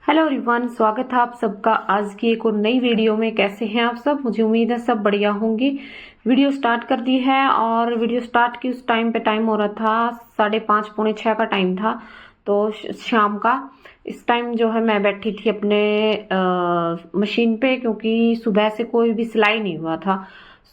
Hello everyone, स्वागत है आप सबका आज की एक और नई वीडियो में। कैसे हैं आप सब? मुझे उम्मीद है सब बढ़िया होंगे। वीडियो स्टार्ट कर दी है और वीडियो स्टार्ट की उस टाइम पे टाइम हो रहा था 5:30 पौने 6 का टाइम था, तो शाम का। इस टाइम जो है मैं बैठी थी अपने मशीन पे, क्योंकि सुबह से कोई भी सिलाई नहीं हुआ था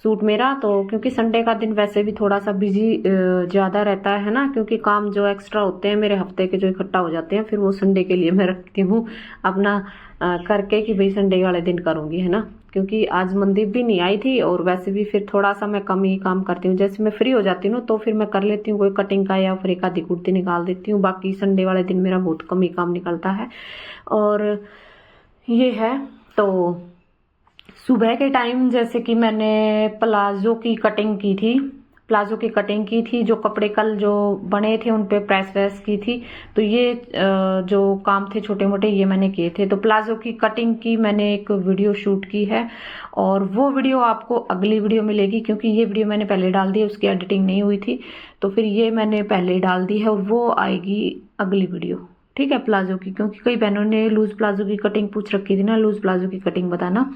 सूट मेरा। तो क्योंकि संडे का दिन वैसे भी थोड़ा सा बिजी ज्यादा रहता है ना, क्योंकि काम जो एक्स्ट्रा होते हैं मेरे हफ्ते के जो इकट्ठा हो जाते हैं, फिर वो संडे के लिए मैं रखती हूँ अपना करके कि भाई संडे वाले दिन करूंगी, है ना। क्योंकि आज मनदीप भी नहीं आई थी और वैसे भी फिर थोड़ा सा मैं कम ही काम करती हूँ। जैसे मैं फ्री हो जाती हूँ तो फिर मैं कर लेती हूँ कोई कटिंग का या फिर एक आधी कुर्ती निकाल देती हूँ। बाकी संडे वाले दिन मेरा बहुत कम ही काम निकलता है। और ये है तो सुबह के टाइम जैसे कि मैंने प्लाजो की कटिंग की थी, जो कपड़े कल जो बने थे उन पे प्रेस वैस की थी। तो ये जो काम थे छोटे मोटे ये मैंने किए थे। तो प्लाजो की कटिंग की मैंने एक वीडियो शूट की है और वो वीडियो आपको अगली वीडियो मिलेगी, क्योंकि ये वीडियो मैंने पहले डाल दी है, उसकी एडिटिंग नहीं हुई थी। तो फिर ये मैंने पहले डाल दी है और वो आएगी अगली वीडियो, ठीक है, प्लाजो की। क्योंकि कई बहनों ने लूज प्लाजो की कटिंग पूछ रखी थी ना, लूज प्लाजो की कटिंग बताना,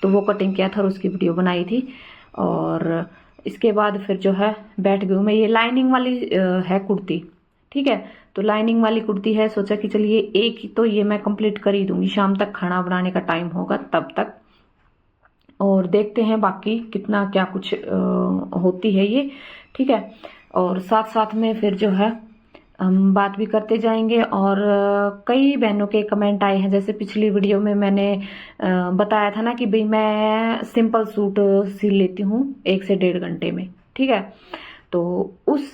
तो वो कटिंग किया था और उसकी वीडियो बनाई थी। और इसके बाद फिर जो है बैठ गई हूँ मैं। ये लाइनिंग वाली है कुर्ती, ठीक है। तो लाइनिंग वाली कुर्ती है, सोचा कि चलिए एक ही तो ये मैं कंप्लीट कर ही दूंगी, शाम तक खाना बनाने का टाइम होगा तब तक। और देखते हैं बाकी कितना क्या कुछ होती है ये, ठीक है। और साथ साथ में फिर जो है हम बात भी करते जाएंगे। और कई बहनों के कमेंट आए हैं, जैसे पिछली वीडियो में मैंने बताया था ना कि भाई मैं सिंपल सूट सिल लेती हूँ 1 से 1.5 घंटे में, ठीक है। तो उस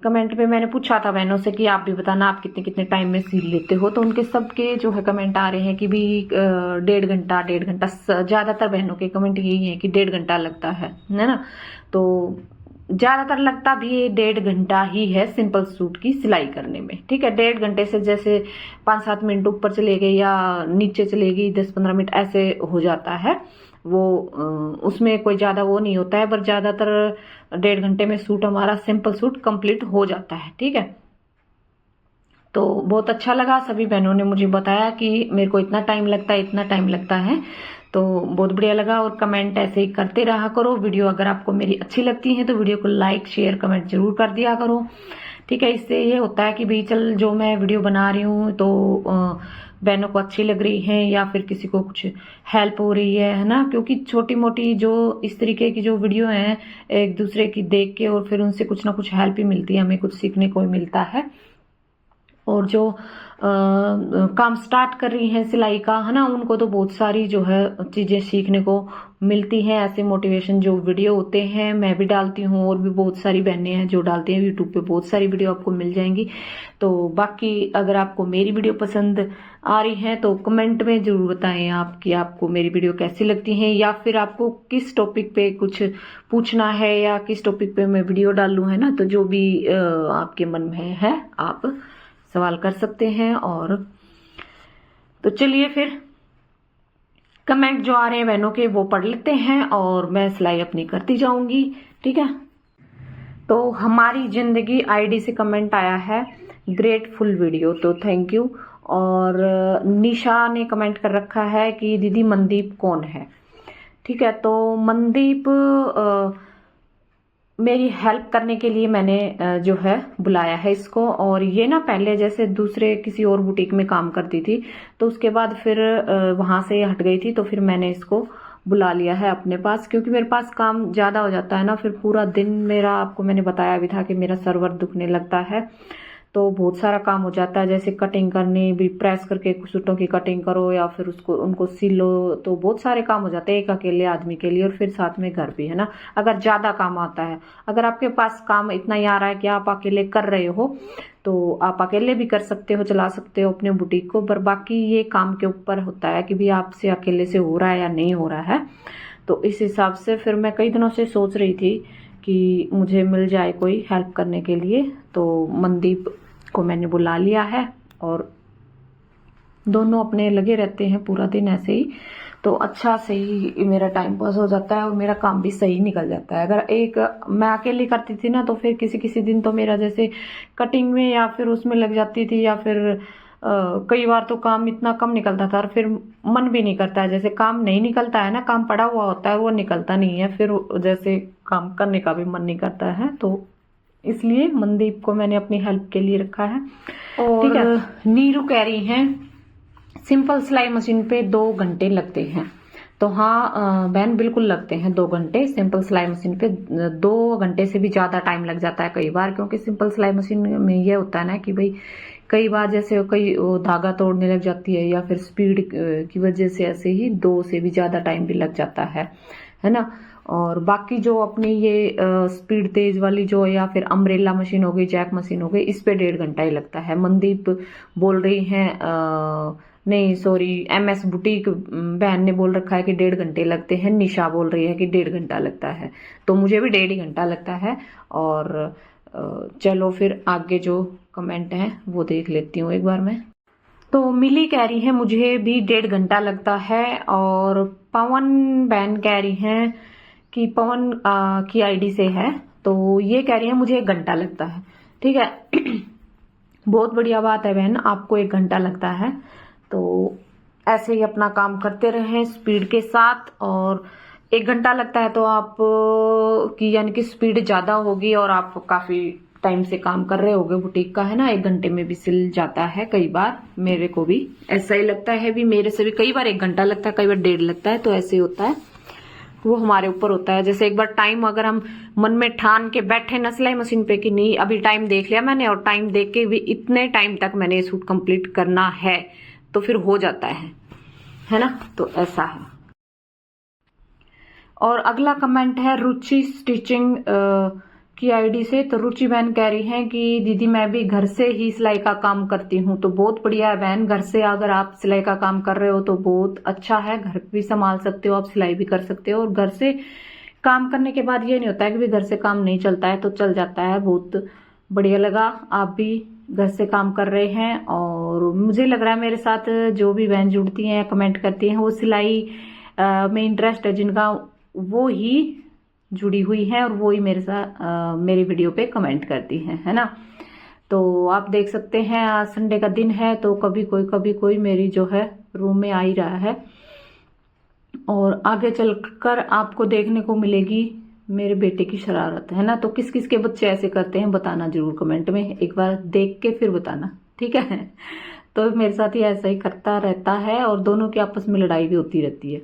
कमेंट पे मैंने पूछा था बहनों से कि आप भी बताना आप कितने कितने टाइम में सिल लेते हो। तो उनके सबके जो है कमेंट आ रहे हैं कि भी 1.5 घंटा ज्यादातर बहनों के कमेंट यही है कि 1.5 घंटा लगता है ना। तो ज्यादातर लगता भी 1.5 घंटा ही है सिंपल सूट की सिलाई करने में, ठीक है। 1.5 घंटे से जैसे 5-7 मिनट ऊपर चले गए या नीचे चले गई 10-15 मिनट ऐसे हो जाता है वो। उसमें कोई ज्यादा वो नहीं होता है, पर ज्यादातर 1.5 घंटे में सूट हमारा सिंपल सूट कंप्लीट हो जाता है, ठीक है। तो बहुत अच्छा लगा, सभी बहनों ने मुझे बताया कि मेरे को इतना टाइम लगता है, इतना टाइम लगता है। तो बहुत बढ़िया लगा। और कमेंट ऐसे ही करते रहा करो। वीडियो अगर आपको मेरी अच्छी लगती है तो वीडियो को लाइक शेयर कमेंट जरूर कर दिया करो, ठीक है। इससे ये होता है कि भाई चल जो मैं वीडियो बना रही हूँ तो बहनों को अच्छी लग रही है या फिर किसी को कुछ हेल्प हो रही है ना। क्योंकि छोटी मोटी जो इस तरीके की जो वीडियो है एक दूसरे की देख के और फिर उनसे कुछ ना कुछ हेल्प ही मिलती है, हमें कुछ सीखने को मिलता है। और जो काम स्टार्ट कर रही हैं सिलाई का, है ना, उनको तो बहुत सारी जो है चीजें सीखने को मिलती हैं। ऐसे मोटिवेशन जो वीडियो होते हैं मैं भी डालती हूँ और भी बहुत सारी बहनें हैं जो डालती हैं यूट्यूब पे, बहुत सारी वीडियो आपको मिल जाएंगी। तो बाकी अगर आपको मेरी वीडियो पसंद आ रही है तो कमेंट में जरूर बताएं आप कि आपको मेरी वीडियो कैसी लगती है, या फिर आपको किस टॉपिक पे कुछ पूछना है या किस टॉपिक पे मैं वीडियो डालूं, है ना। तो जो भी आपके मन में है आप सवाल कर सकते हैं। और तो चलिए फिर कमेंट जो आ रहे हैं बहनों के वो पढ़ लेते हैं और मैं सिलाई अपनी करती जाऊंगी, ठीक है। तो हमारी जिंदगी आईडी से कमेंट आया है, ग्रेटफुल वीडियो, तो थैंक यू। और निशा ने कमेंट कर रखा है कि दीदी मनदीप कौन है, ठीक है। तो मनदीप मेरी हेल्प करने के लिए मैंने जो है बुलाया है इसको। और ये ना पहले जैसे दूसरे किसी और बुटीक में काम करती थी, तो उसके बाद फिर वहां से हट गई थी, तो फिर मैंने इसको बुला लिया है अपने पास। क्योंकि मेरे पास काम ज्यादा हो जाता है ना, फिर पूरा दिन मेरा, आपको मैंने बताया भी था कि मेरा सर्वर दुखने लगता है, तो बहुत सारा काम हो जाता है। जैसे कटिंग करनी भी, प्रेस करके सूटों की कटिंग करो या फिर उसको उनको सिलो, तो बहुत सारे काम हो जाते हैं एक अकेले आदमी के लिए। और फिर साथ में घर भी, है ना, अगर ज्यादा काम आता है। अगर आपके पास काम इतना ही आ रहा है कि आप अकेले कर रहे हो तो आप अकेले भी कर सकते हो, चला सकते हो अपने बुटीक को। पर बाकी ये काम के ऊपर होता है कि भी आपसे अकेले से हो रहा है या नहीं हो रहा है। तो इस हिसाब से फिर मैं कई दिनों से सोच रही थी कि मुझे मिल जाए कोई हेल्प करने के लिए, तो मनदीप को मैंने बुला लिया है। और दोनों अपने लगे रहते हैं पूरा दिन ऐसे ही, तो अच्छा सही मेरा टाइम पास हो जाता है और मेरा काम भी सही निकल जाता है। अगर एक मैं अकेली करती थी ना तो फिर किसी किसी दिन तो मेरा जैसे कटिंग में या फिर उसमें लग जाती थी या फिर कई बार तो काम इतना कम निकलता था और फिर मन भी नहीं करता है, जैसे काम नहीं निकलता है ना, काम पड़ा हुआ होता है वो निकलता नहीं है, फिर जैसे काम करने का भी मन नहीं करता है। तो इसलिए मनदीप को मैंने अपनी हेल्प के लिए रखा है। और ठीक है, नीरू कह रही हैं सिंपल सिलाई मशीन पे 2 घंटे लगते हैं। तो हाँ बहन, बिल्कुल लगते हैं 2 घंटे। सिंपल सिलाई मशीन पे 2 घंटे से भी ज़्यादा टाइम लग जाता है कई बार, क्योंकि सिंपल सिलाई मशीन में ये होता है ना कि भाई कई बार जैसे वो धागा तोड़ने लग जाती है, या फिर स्पीड की वजह से ऐसे ही 2 से भी ज़्यादा टाइम भी लग जाता है ना। और बाकी जो अपनी ये स्पीड तेज वाली जो, या फिर अम्ब्रेला मशीन हो गई, जैक मशीन हो गई, इस पे 1.5 घंटा ही लगता है। मनदीप बोल रही हैं नहीं सॉरी, MS बुटीक बहन ने बोल रखा है कि 1.5 घंटे लगते हैं। निशा बोल रही है कि 1.5 घंटा लगता है, तो मुझे भी 1.5 घंटा लगता है। और चलो फिर आगे जो कमेंट है वो देख लेती हूँ एक बार मैं। तो मिली कह रही है मुझे भी 1.5 घंटा लगता है। और पवन बहन कह रही हैं कि पवन की ID से है, तो ये कह रही है मुझे 1 घंटा लगता है। ठीक है बहुत बढ़िया बात है बहन, आपको 1 घंटा लगता है, तो ऐसे ही अपना काम करते रहें स्पीड के साथ। और 1 घंटा लगता है तो आप की यानी कि स्पीड ज्यादा होगी, और आप काफी टाइम से काम कर रहे होगे बुटीक का, है ना। 1 घंटे में भी सिल जाता है कई बार, मेरे को भी ऐसा ही लगता है भी, मेरे से भी कई बार 1 घंटा लगता है, कई बार 1.5 लगता है, तो ऐसे होता है, वो हमारे ऊपर होता है। जैसे एक बार टाइम अगर हम मन में ठान के बैठे ना सिलाई मशीन पे कि नहीं अभी टाइम देख लिया मैंने, और टाइम देख के भी इतने टाइम तक मैंने ये सूट कंप्लीट करना है, तो फिर हो जाता है ना। तो ऐसा है। और अगला कमेंट है रुचि स्टिचिंग की ID से। तो रुचि बहन कह रही हैं कि दीदी मैं भी घर से ही सिलाई का काम करती हूँ। तो बहुत बढ़िया है बहन, घर से अगर आप सिलाई का काम कर रहे हो तो बहुत अच्छा है, घर भी संभाल सकते हो आप, सिलाई भी कर सकते हो। और घर से काम करने के बाद ये नहीं होता है कि भी घर से काम नहीं चलता है, तो चल जाता है। बहुत बढ़िया लगा आप भी घर से काम कर रहे हैं। और मुझे लग रहा है मेरे साथ जो भी बहन जुड़ती हैं कमेंट करती हैं वो सिलाई में इंटरेस्ट है जिनका, वो ही जुड़ी हुई है और वो ही मेरे साथ मेरी वीडियो पे कमेंट करती हैं, है ना। तो आप देख सकते हैं आज संडे का दिन है, तो कभी कोई मेरी जो है रूम में आ ही रहा है। और आगे चलकर आपको देखने को मिलेगी मेरे बेटे की शरारत, है ना। तो किस किस के बच्चे ऐसे करते हैं बताना जरूर कमेंट में, एक बार देख के फिर बताना, ठीक है। तो मेरे साथ ही ऐसा ही करता रहता है, और दोनों की आपस में लड़ाई भी होती रहती है।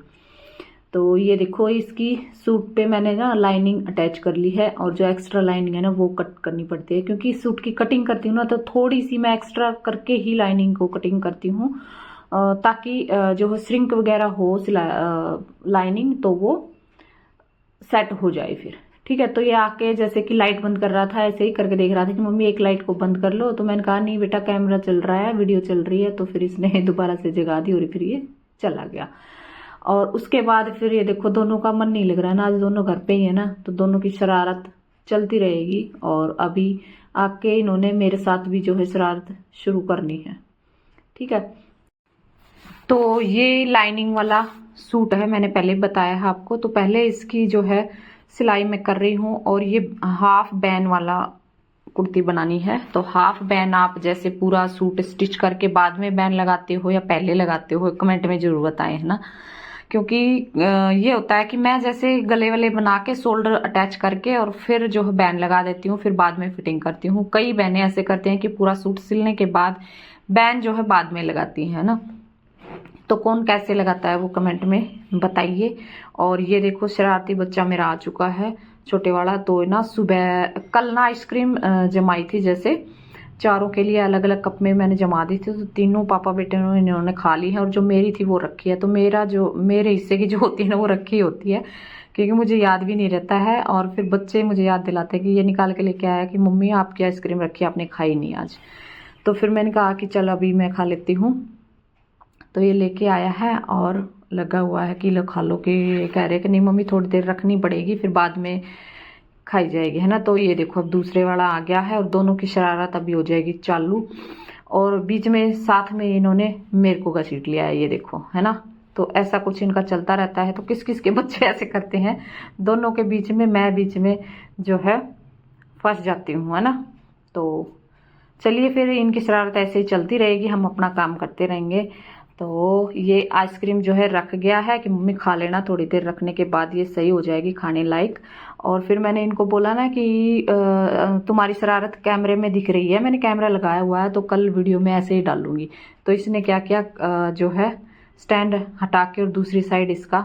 तो ये देखो इसकी सूट पे मैंने ना लाइनिंग अटैच कर ली है, और जो एक्स्ट्रा लाइनिंग है ना वो कट करनी पड़ती है, क्योंकि सूट की कटिंग करती हूँ ना तो थोड़ी सी मैं एक्स्ट्रा करके ही लाइनिंग को कटिंग करती हूँ, ताकि जो श्रिंक वगैरह हो लाइनिंग तो वो सेट हो जाए फिर, ठीक है। तो ये आके जैसे कि लाइट बंद कर रहा था, ऐसे ही करके देख रहा था कि मम्मी एक लाइट को बंद कर लो। तो मैंने कहा नहीं बेटा कैमरा चल रहा है, वीडियो चल रही है। तो फिर इसने दोबारा से जगा दी और फिर ये चला गया। और उसके बाद फिर ये देखो दोनों का मन नहीं लग रहा है ना, आज दोनों घर पे ही है ना, तो दोनों की शरारत चलती रहेगी। और अभी आके इन्होंने मेरे साथ भी जो है शरारत शुरू करनी है, ठीक है। तो ये लाइनिंग वाला सूट है, मैंने पहले बताया है आपको। तो पहले इसकी जो है सिलाई मैं कर रही हूँ, और ये हाफ बैन वाला कुर्ती बनानी है। तो हाफ बैन आप जैसे पूरा सूट स्टिच करके बाद में बैन लगाते हो या पहले लगाते हो, कमेंट में जरूर बताएं, है ना। क्योंकि ये होता है कि मैं जैसे गले वाले बना के शोल्डर अटैच करके और फिर जो है बैन लगा देती हूँ, फिर बाद में फिटिंग करती हूँ। कई बहनें ऐसे करते हैं कि पूरा सूट सिलने के बाद बैन जो है बाद में लगाती है ना। तो कौन कैसे लगाता है वो कमेंट में बताइए। और ये देखो शरारती बच्चा मेरा आ चुका है, छोटे वाला। तो ना सुबह कल ना आइसक्रीम जमाई थी, जैसे चारों के लिए अलग अलग कप में मैंने जमा दी थी, तो तीनों पापा बेटे इन्होंने खा ली है, और जो मेरी थी वो रखी है। तो मेरे हिस्से की जो होती है ना वो रखी होती है, क्योंकि मुझे याद भी नहीं रहता है। और फिर बच्चे मुझे याद दिलाते हैं कि ये निकाल के लेके आया कि मम्मी आपकी आइसक्रीम रखी आपने खाई नहीं आज। तो फिर मैंने कहा कि चल अभी मैं खा लेती हूँ। तो ये लेके आया है और लगा हुआ है कि लो खा लो, कि कह रहे कि नहीं मम्मी थोड़ी देर रखनी पड़ेगी फिर बाद में खाई जाएगी, है ना। तो ये देखो अब दूसरे वाला आ गया है, और दोनों की शरारत अभी हो जाएगी चालू। और बीच में साथ में इन्होंने मेरे को घसीट लिया है, ये देखो, है ना। तो ऐसा कुछ इनका चलता रहता है। तो किस किस के बच्चे ऐसे करते हैं, दोनों के बीच में मैं बीच में जो है फंस जाती हूँ, है ना। तो चलिए फिर इनकी शरारत ऐसे ही चलती रहेगी, हम अपना काम करते रहेंगे। तो ये आइसक्रीम जो है रख गया है कि मम्मी खा लेना, थोड़ी देर रखने के बाद ये सही हो जाएगी खाने लायक। और फिर मैंने इनको बोला ना कि तुम्हारी शरारत कैमरे में दिख रही है, मैंने कैमरा लगाया हुआ है तो कल वीडियो में ऐसे ही डालूंगी। तो इसने क्या किया, जो है स्टैंड हटा के और दूसरी साइड इसका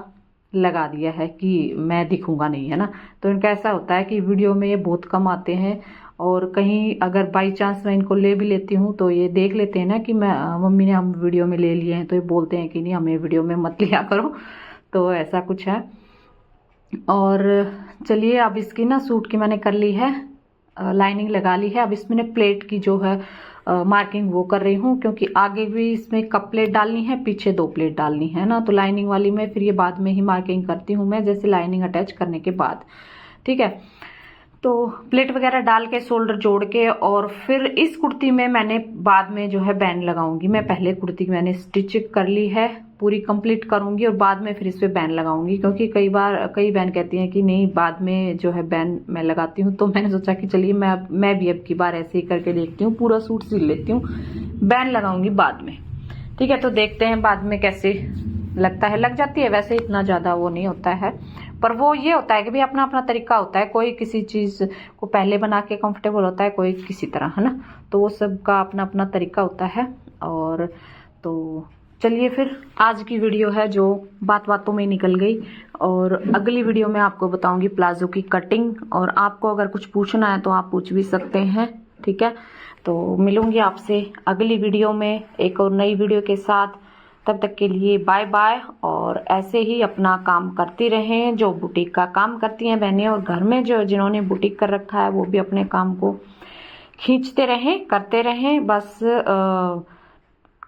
लगा दिया है कि मैं दिखूंगा नहीं, है ना। तो इनका ऐसा होता है कि वीडियो में ये बहुत कम आते हैं, और कहीं अगर बाई चांस मैं इनको ले भी लेती हूँ तो ये देख लेते हैं ना कि मैं मम्मी ने हम वीडियो में ले लिए हैं, तो ये बोलते हैं कि नहीं हमें वीडियो में मत लिया करो। तो ऐसा कुछ है। और चलिए अब इसकी ना सूट की मैंने कर ली है, लाइनिंग लगा ली है। अब इसमें प्लेट की जो है मार्किंग वो कर रही हूँ, क्योंकि आगे भी इसमें कप प्लेट डालनी है, पीछे 2 प्लेट डालनी है ना। तो लाइनिंग वाली में फिर ये बाद में ही मार्किंग करती हूँ मैं, जैसे लाइनिंग अटैच करने के बाद, ठीक है। तो प्लेट वगैरह डाल के शोल्डर जोड़ के, और फिर इस कुर्ती में मैंने बाद में जो है बैंड लगाऊंगी। मैं पहले कुर्ती मैंने स्टिच कर ली है, पूरी कंप्लीट करूंगी और बाद में फिर इस पे बैंड लगाऊंगी, क्योंकि कई बहन कहती हैं कि नहीं बाद में जो है बैंड मैं लगाती हूँ। तो मैंने सोचा कि चलिए मैं भी अब की बार ऐसे ही करके देखती हूँ, पूरा सूट सिल लेती हूँ, बैंड लगाऊंगी बाद में, ठीक है। तो देखते हैं बाद में कैसे लगता है। लग जाती है वैसे, इतना ज्यादा वो नहीं होता है, पर वो ये होता है कि भाई अपना अपना तरीका होता है, कोई किसी चीज को पहले बना के कंफर्टेबल होता है, कोई किसी तरह, है ना। तो वो सबका अपना अपना तरीका होता है। और तो चलिए फिर आज की वीडियो है जो बात बातों में निकल गई, और अगली वीडियो में आपको बताऊंगी प्लाजो की कटिंग। और आपको अगर कुछ पूछना है तो आप पूछ भी सकते हैं, ठीक है। तो मिलूंगी आपसे अगली वीडियो में एक और नई वीडियो के साथ। तब तक के लिए बाय बाय। और ऐसे ही अपना काम करती रहें, जो बुटीक का काम करती हैं बहनें, और घर में जो जिन्होंने बुटीक कर रखा है वो भी अपने काम को खींचते रहें, करते रहें। बस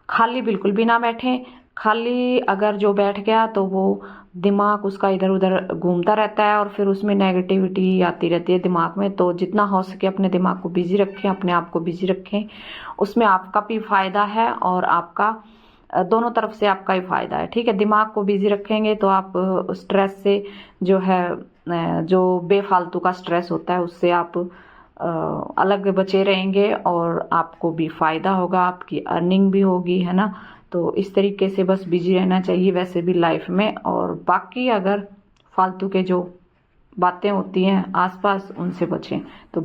खाली बिल्कुल भी ना बैठें। खाली अगर जो बैठ गया तो वो दिमाग उसका इधर उधर घूमता रहता है, और फिर उसमें नेगेटिविटी आती रहती है दिमाग में। तो जितना हो सके अपने दिमाग को बिजी रखें, अपने आप को बिजी रखें, उसमें आपका भी फायदा है और आपका दोनों तरफ से आपका ही फायदा है, ठीक है। दिमाग को बिजी रखेंगे तो आप स्ट्रेस से जो है, जो बेफालतू का स्ट्रेस होता है उससे आप अलग बचे रहेंगे, और आपको भी फायदा होगा, आपकी अर्निंग भी होगी, है ना। तो इस तरीके से बस बिजी रहना चाहिए वैसे भी लाइफ में। और बाकी अगर फालतू के जो बातें होती हैं आसपास, उनसे बचें। तो